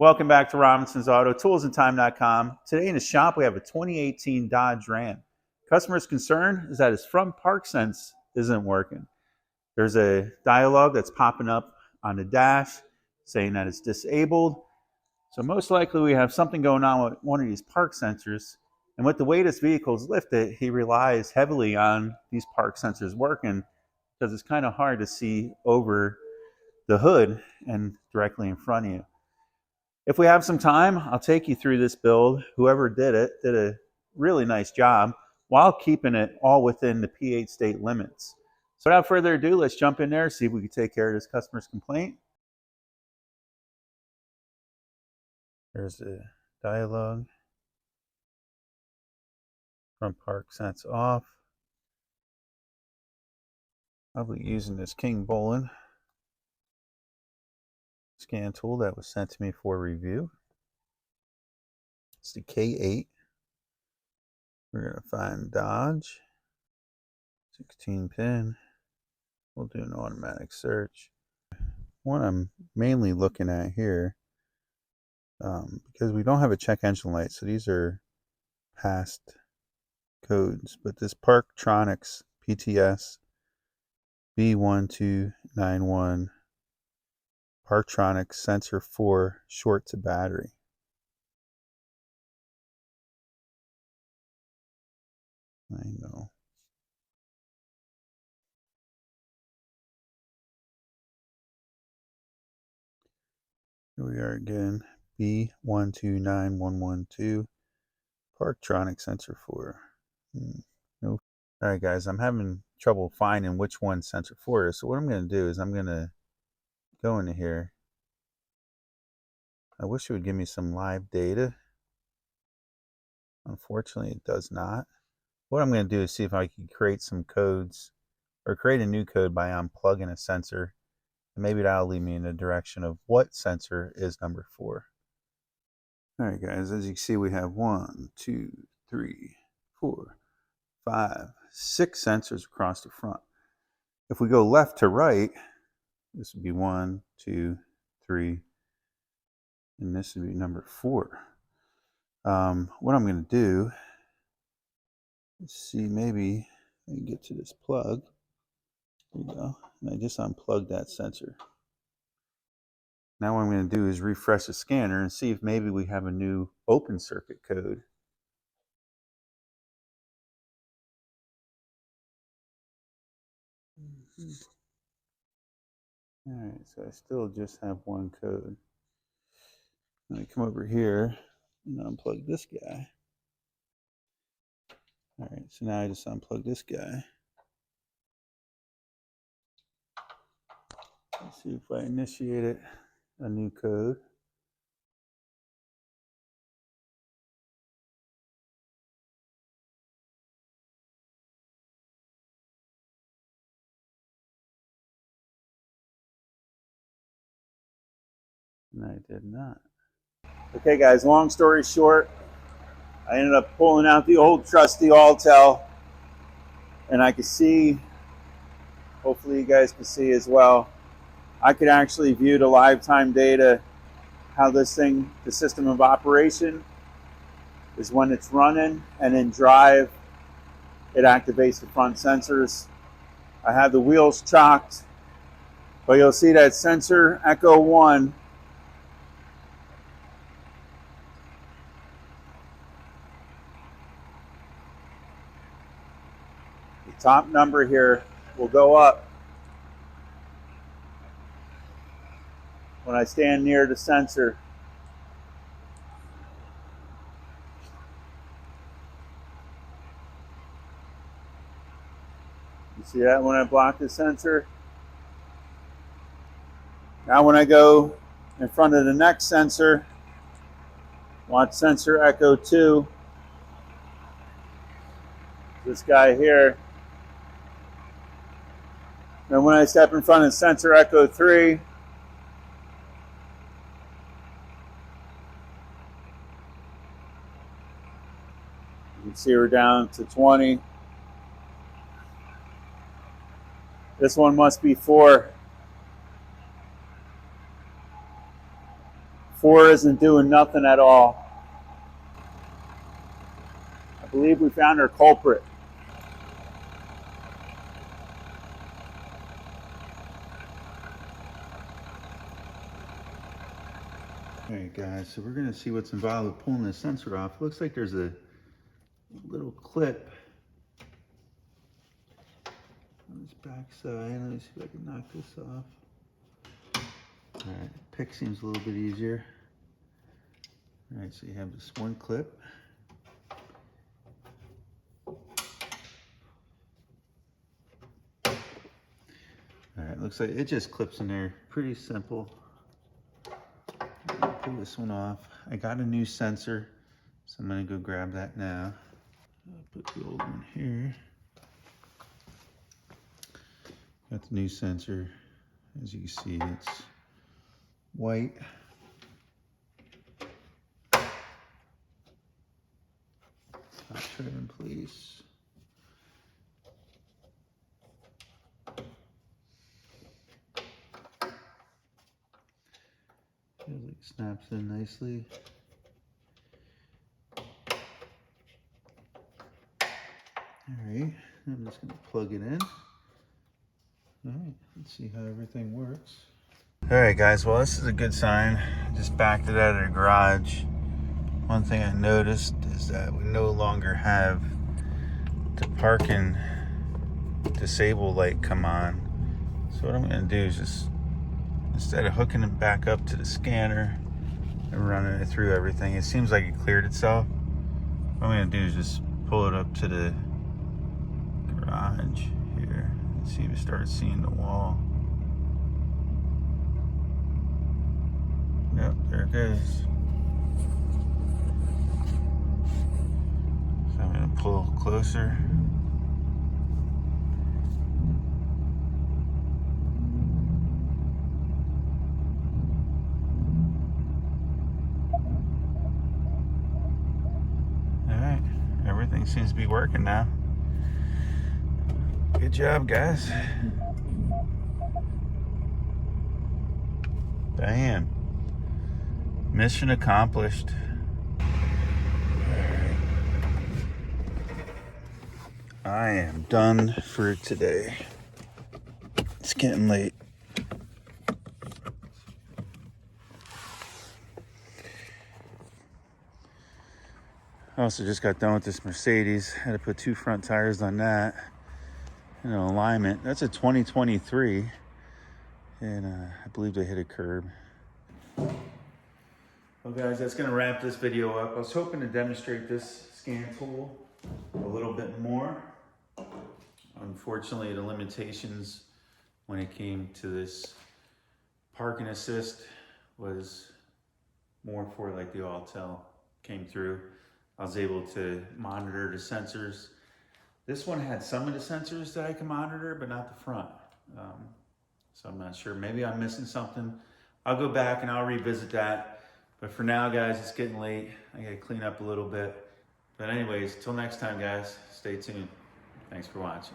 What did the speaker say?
Welcome back to Robinson's Auto Tools and Time.com. Today in the shop we have a 2018 Dodge Ram. Customer's concern is that his front park sense isn't working. There's a dialogue that's popping up on the dash saying that it's disabled. So most likely we have something going on with one of these park sensors. And with the way this vehicle is lifted, he relies heavily on these park sensors working because it's kind of hard to see over the hood and directly in front of you. If we have some time, I'll take you through this build. Whoever did it did a really nice job while keeping it all within the P8 state limits. So without further ado, let's jump in there, see if we can take care of this customer's complaint. There's the dialogue. Front park sense off. I'll be using this King Bolin scan tool that was sent to me for review. It's the K8. We're going to find Dodge, 16 pin. We'll do an automatic search. What I'm mainly looking at here, because we don't have a check engine light, so these are past codes, but this Parktronics PTS B1291 Parktronics sensor 4 short to battery. I know. Here we are again. B129112 Parktronics sensor 4. Nope. Alright guys, I'm having trouble finding which one sensor 4 is. So what I'm going to do is I'm going to go into here. I wish it would give me some live data. Unfortunately, it does not. What I'm going to do is see if I can create some codes or create a new code by unplugging a sensor. And maybe that'll lead me in the direction of what sensor is number 4. Alright guys, as you can see, we have 1, 2, 3, 4, 5, 6 sensors across the front. If we go left to right, this would be 1, 2, 3, and this would be number 4. What I'm going to do is see, maybe I can get to this plug. There you go. And I just unplugged that sensor. Now what I'm going to do is refresh the scanner and see if maybe we have a new open circuit code. Alright, so I still just have one code. Let me come over here and unplug this guy. Alright, so now I just unplug this guy. Let's see if I initiate a new code. And I did not. Okay guys, long story short, I ended up pulling out the old trusty Autel, and I could see, hopefully you guys can see as well, I could actually view the live time data, how this thing, the system of operation is when it's running, and in drive, it activates the front sensors. I have the wheels chocked, but you'll see that sensor Echo 1 top number here will go up when I stand near the sensor. You see that when I block the sensor? Now when I go in front of the next sensor, watch sensor Echo 2, this guy here. Then when I step in front of sensor Echo 3, you can see we're down to 20. This one must be 4. 4 isn't doing nothing at all. I believe we found our culprit. Alright guys, so we're going to see what's involved with pulling this sensor off. Looks like there's a little clip on this back side. Let me see if I can knock this off. Alright, pick seems a little bit easier. Alright, so you have this one clip. Alright, looks like it just clips in there. Pretty simple. Pull this one off. I got a new sensor, so I'm going to go grab that now. I'll put the old one here. Got the new sensor. As you can see, it's white. Top trim in place. Feels like it snaps in nicely. Alright, I'm just going to plug it in. Alright, let's see how everything works. Alright guys, well this is a good sign. I just backed it out of the garage. One thing I noticed is that we no longer have the parking disable light come on. So what I'm going to do is just, instead of hooking it back up to the scanner and running it through everything, it seems like it cleared itself. What I'm going to do is just pull it up to the garage here and see if we start seeing the wall. Yep, there it goes. So I'm going to pull closer. Alright, everything seems to be working now. Good job, guys. Bam. Mission accomplished. I am done for today. It's getting late. I also just got done with this Mercedes. Had to put 2 front tires on that. And an alignment. That's a 2023. And I believe they hit a curb. Well guys, that's gonna wrap this video up. I was hoping to demonstrate this scan tool a little bit more. Unfortunately, the limitations when it came to this parking assist was more for like the Autel came through. I was able to monitor the sensors. This one had some of the sensors that I can monitor, but not the front. So I'm not sure. Maybe I'm missing something. I'll go back and I'll revisit that. But for now, guys, it's getting late. I gotta clean up a little bit. But anyways, till next time, guys, stay tuned. Thanks for watching.